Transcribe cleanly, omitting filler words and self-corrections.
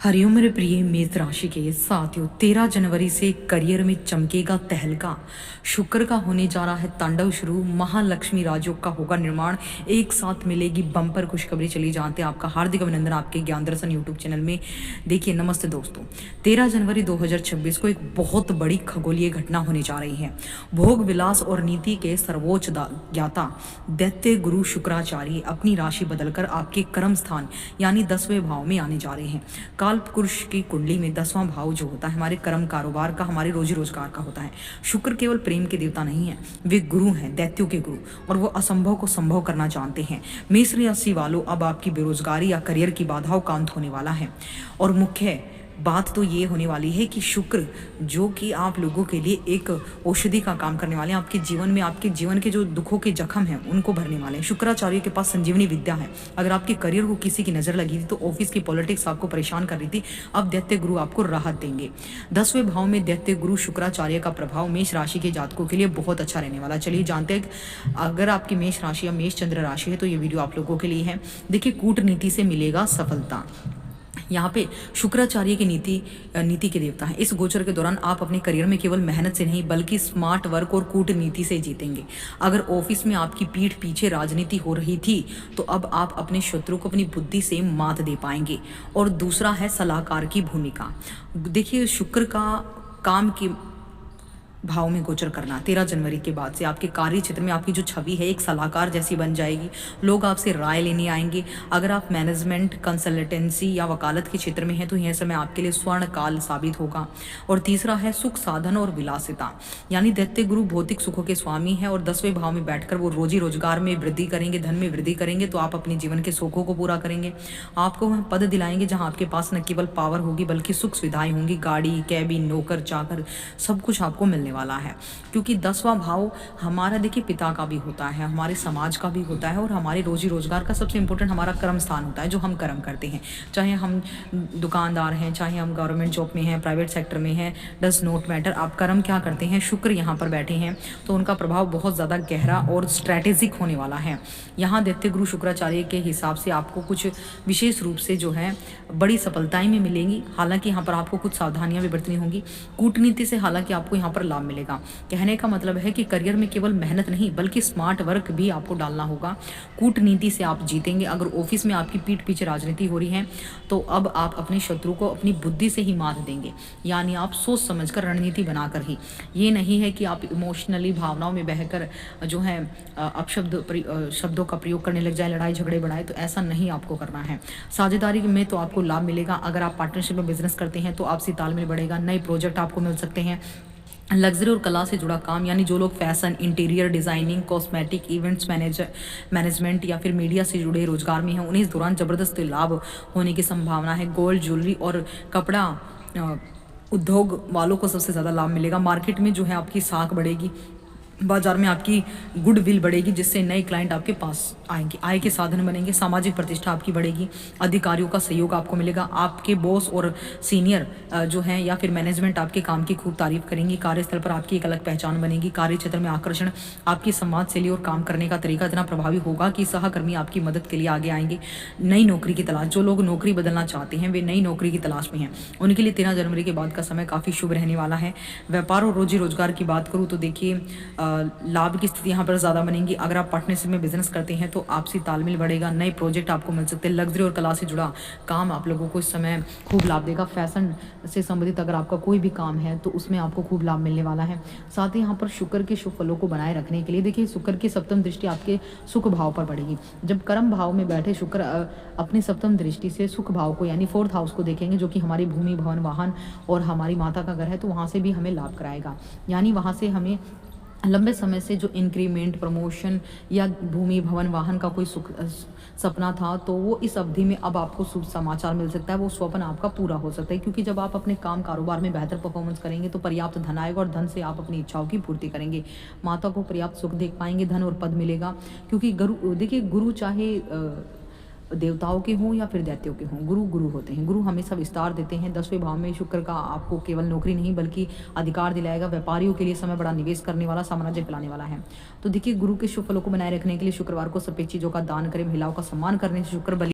हरिओम मेरे प्रिय मेष राशि के साथियों, 13 जनवरी से करियर में चमकेगा तहलका। शुक्र का होने जा रहा है तांडव शुरू। महालक्ष्मी राजयोग का होगा निर्माण। एक साथ मिलेगी बम्पर खुशखबरी। चली जानते हैं। आपका हार्दिक अभिनंदन आपके ज्ञान दर्शन यूट्यूब चैनल में। देखिए, नमस्ते दोस्तों। 13 जनवरी 2026 को एक बहुत बड़ी खगोलीय घटना होने जा रही है। भोग विलास और नीति के सर्वोच्च ज्ञाता दैत्य गुरु शुक्राचार्य अपनी राशि बदलकर आपके कर्म स्थान यानी 10वें भाव में आने जा रहे हैं। काल पुरुष की कुंडली में 10वां भाव जो होता है हमारे कर्म कारोबार का, हमारे रोजी रोजगार का होता है। शुक्र केवल प्रेम के देवता नहीं है, वे गुरु हैं, दैत्यों के गुरु, और वो असंभव को संभव करना जानते हैं। मेष राशि वालों, अब आपकी बेरोजगारी या करियर की बाधाओं का अंत होने वाला है। और मुख्य बात तो ये होने वाली है कि शुक्र जो कि आप लोगों के लिए एक औषधि का काम करने वाले हैं। आपके जीवन में, आपके जीवन के जो दुखों के जख्म हैं उनको भरने वाले हैं। शुक्राचार्य के पास संजीवनी विद्या है। अगर आपके करियर को किसी की नजर लगी थी तो ऑफिस की पॉलिटिक्स आपको परेशान कर रही थी, अब दैत्य गुरु आपको राहत देंगे। 10वें भाव में दैत्य गुरु शुक्राचार्य का प्रभाव मेष राशि के जातकों के लिए बहुत अच्छा रहने वाला। चलिए जानते हैं। अगर आपकी मेष राशि या मेष चंद्र राशि है तो ये वीडियो आप लोगों के लिए है। देखिए, कूटनीति से मिलेगा सफलता। यहाँ पे शुक्राचार्य की नीति के देवता है। इस गोचर के दौरान आप अपने करियर में केवल मेहनत से नहीं बल्कि स्मार्ट वर्क और कूटनीति से जीतेंगे। अगर ऑफिस में आपकी पीठ पीछे राजनीति हो रही थी तो अब आप अपने शत्रु को अपनी बुद्धि से मात दे पाएंगे। और दूसरा है सलाहकार की भूमिका। देखिए, शुक्र का काम की भाव में गोचर करना 13 जनवरी के बाद से आपके कार्य क्षेत्र में आपकी जो छवि है एक सलाहकार जैसी बन जाएगी। लोग आपसे राय लेने आएंगे। अगर आप मैनेजमेंट, कंसल्टेंसी या वकालत के क्षेत्र में हैं तो यह समय आपके लिए स्वर्ण काल साबित होगा। और तीसरा है सुख साधन और विलासिता, यानी दैत्य गुरु भौतिक सुखों के स्वामी है और 10वें भाव में बैठकर वो रोजी रोजगार में वृद्धि करेंगे, धन में वृद्धि करेंगे। तो आप अपने जीवन के शौकों को पूरा करेंगे। आपको वह पद दिलाएंगे जहाँ आपके पास न केवल पावर होगी बल्कि सुख सुविधाएं होंगी। गाड़ी, कैबिन, नौकर चाकर सब कुछ आपको मिलने वाला है। क्योंकि 10वां भाव हमारा, देखिए, पिता का भी होता है, हमारे समाज का भी होता है और हमारे रोजी रोजगार का सबसे इंपॉर्टेंट हमारा कर्म स्थान होता है, जो हम कर्म करते हैं। चाहे हम दुकानदार हैं, चाहे हम गवर्नमेंट जॉब में हैं, प्राइवेट सेक्टर में हैं, डज नॉट मैटर। आप कर्म क्या करते हैं। शुक्र यहाँ पर बैठे हैं तो उनका प्रभाव बहुत ज़्यादा गहरा और स्ट्रैटेजिक होने वाला है। यहाँ दैत्य गुरु शुक्राचार्य के हिसाब से आपको कुछ विशेष रूप से जो है बड़ी सफलताएं में मिलेंगी। हालांकि यहाँ पर आपको कुछ सावधानियां भी बरतनी होंगी। कूटनीति से हालांकि आपको यहाँ पर लाभ मिलेगा। कहने का मतलब है कि करियर में केवल मेहनत नहीं बल्कि स्मार्ट वर्क भी आपको डालना होगा। कूटनीति से आप जीतेंगे। अगर ऑफिस में आपकी पीठ पीछे राजनीति हो रही है तो अब आप अपने शत्रु को अपनी बुद्धि से ही मात देंगे, यानी आप सोच समझकर रणनीति बनाकर ही। ये नहीं है कि आप इमोशनली भावनाओं में बहकर जो है शब्दों का प्रयोग करने लग जाए, लड़ाई झगड़े बढ़ाए, तो ऐसा नहीं आपको करना है। साझेदारी में तो आपको लाभ मिलेगा। अगर आप पार्टनरशिप में बिजनेस करते हैं तो आपसी तालमेल बढ़ेगा। नए प्रोजेक्ट आपको मिल सकते हैं। लग्जरी और कला से जुड़ा काम, यानी जो लोग fashion, interior designing, cosmetic, events management या फिर मीडिया से जुड़े रोजगार में हैं, उन्हें इस दौरान ज़बरदस्त लाभ होने की संभावना है। गोल्ड, ज्वेलरी और कपड़ा उद्योग वालों को सबसे ज़्यादा लाभ मिलेगा। मार्केट में जो है आपकी साख बढ़ेगी, बाजार में आपकी गुडविल बढ़ेगी, जिससे नए क्लाइंट आपके पास आएंगे, आय के साधन बनेंगे। सामाजिक प्रतिष्ठा आपकी बढ़ेगी। अधिकारियों का सहयोग आपको मिलेगा। आपके बॉस और सीनियर जो हैं या फिर मैनेजमेंट आपके काम की खूब तारीफ करेंगी। कार्यस्थल पर आपकी एक अलग पहचान बनेगी। कार्य क्षेत्र में आकर्षण, आपकी संवाद शैली और काम करने का तरीका इतना प्रभावी होगा कि सहकर्मी आपकी मदद के लिए आगे आएंगे। नई नौकरी की तलाश, जो लोग नौकरी बदलना चाहते हैं वे नई नौकरी की तलाश में हैं, उनके लिए 13 जनवरी के बाद का समय काफ़ी शुभ रहने वाला है। व्यापार और रोजी रोजगार की बात करूँ तो देखिए, लाभ की स्थिति यहाँ पर ज़्यादा बनेगी। अगर आप पार्टनरशिप में बिजनेस करते हैं तो आपसी तालमेल बढ़ेगा। नए प्रोजेक्ट आपको मिल सकते हैं। लग्जरी और कला से जुड़ा काम आप लोगों को इस समय खूब लाभ देगा। फैशन से संबंधित अगर आपका कोई भी काम है तो उसमें आपको खूब लाभ मिलने वाला है। साथ ही यहाँ पर शुक्र के शुभ फलों को बनाए रखने के लिए देखिए, शुक्र की सप्तम दृष्टि आपके सुख भाव पर पड़ेगी। जब कर्म भाव में बैठे शुक्र अपनी सप्तम दृष्टि से सुख भाव को यानी 4th हाउस को देखेंगे, जो कि हमारी भूमि, भवन, वाहन और हमारी माता का घर है, तो वहाँ से भी हमें लाभ कराएगा। यानी वहाँ से हमें लंबे समय से जो इंक्रीमेंट, प्रमोशन या भूमि, भवन, वाहन का कोई सपना था तो वो इस अवधि में अब आपको शुभ समाचार मिल सकता है। वो स्वप्न आपका पूरा हो सकता है, क्योंकि जब आप अपने काम कारोबार में बेहतर परफॉर्मेंस करेंगे तो पर्याप्त धन आएगा और धन से आप अपनी इच्छाओं की पूर्ति करेंगे। माता को पर्याप्त सुख देख पाएंगे, धन और पद मिलेगा। क्योंकि गुरु चाहे देवताओं के हों या फिर दैत्यों के हों, गुरु गुरु होते हैं। गुरु हमेशा विस्तार देते हैं। 10वें भाव में शुक्र का आपको केवल नौकरी नहीं बल्कि अधिकार दिलाएगा। व्यापारियों के लिए समय बड़ा निवेश करने वाला, साम्राज्य फैलाने वाला है। तो देखिए, गुरु के शुभ फलों को बनाए रखने के लिए शुक्रवार को सफेद चीज़ों का दान करें। महिलाओं का सम्मान करने से शुक्र बलि